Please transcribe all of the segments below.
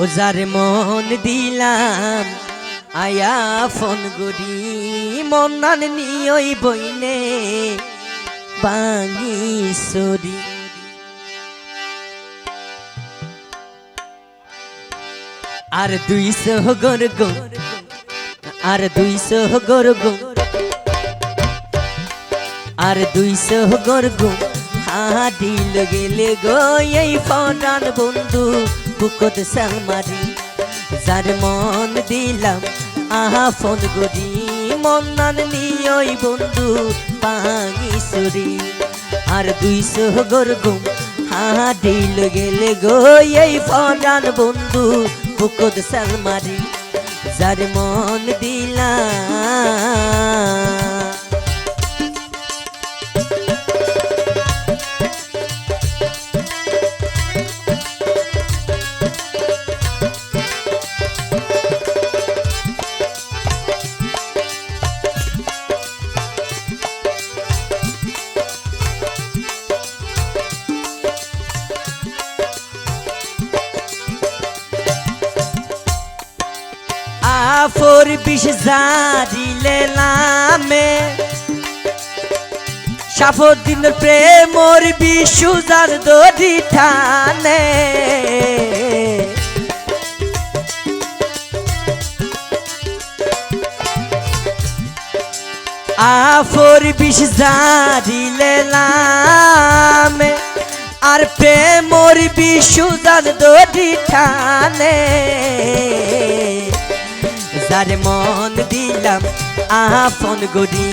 ও যারে মন দিলাম আয়া ফোন গড়ি মন্নান নিয়ই বইনে বাঙি সরি আর 200 গরগো আর 200 গরগো আর 200 গরগো হাডিল গেলে গো এই ফরান বন্ধু বুকত সালমারি যার মন দিলাম আহা ফোন গড়ি মন্নান নিয়ই বন্ধু পাঙি সুরি আর 200 গরগো হাডিল গেলে গো এই ফরান বন্ধু বুকত সালমারি যার মন দিলাম আফর বিষ জারিলে নামে সাফদিন প্রেমর বিশুজার দড়ি ঠানে আফর বিষ জারিলে নামে আর প্রেমর বিশুজার দড়ি ঠানে যার মন দিলাম আহা ফোন গড়ি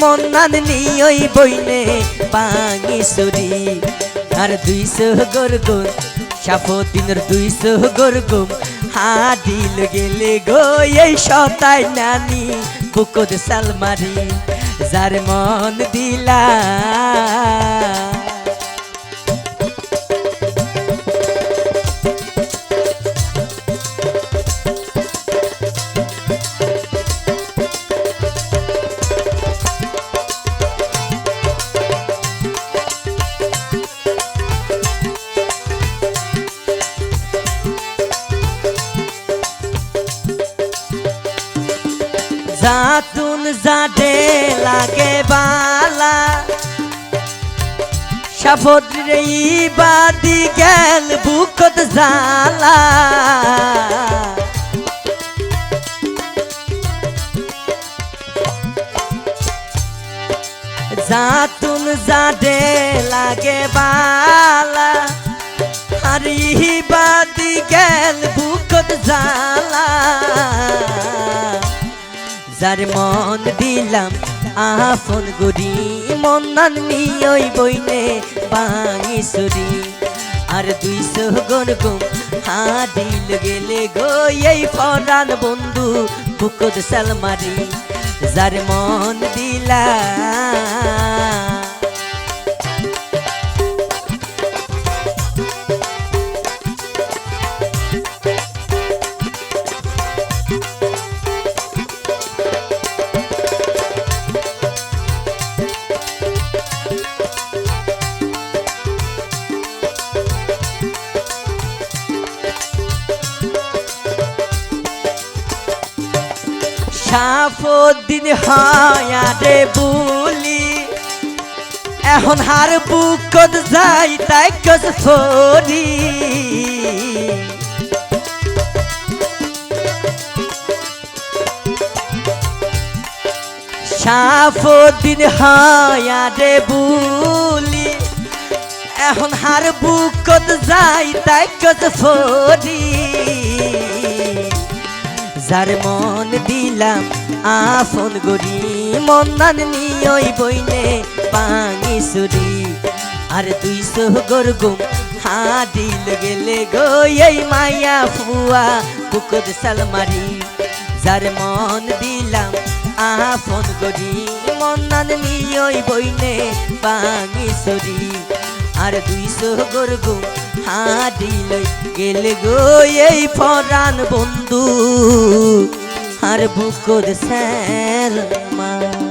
মন্নান নিয়ই বইনে বাঙি সুরি আর 200 গরগো সাফদিনের 200 গরগো হাডিল গেলে গো এই সতাই নানি বুকত সালমারি যার মন দিলাম জাতুন জাডে লাগে বালা সাফদ্রে বাদি গেল বুকত জালা জাতুন জাডে লাগে বালা আরি বাদি গেল বুকত জালা যার মন দিলাম আহা ফোন গড়ি মন্নান নিয়ই বইনে বাঙি সুরি আর 200 গরগো হাডিল গেলে গো এই ফরান বন্ধু বুকত সালমারি যার মন দিলাম সাফদিন হায়ারে বুলি এখন হার বুকত যাই তাই কস ফরি সাফদিন হায়ারে বুলি এখন হার বুকত যাই তাই কস ফরি যার মন দিলাম আফন গড়ি মন্নান নিয়ই বইনে বাঙি সুরি আর 200 গরগো হাডিল গেলে গো এই মায়া ফুয়া বুকত সালমারি যার মন দিলাম আফন গড়ি মন্নান নিয়ই বইনে বাঙি সুরি আর 200 গরগো হাডিল গেলে গো এই ফরান বন্ধু আর বুকত সালমারি।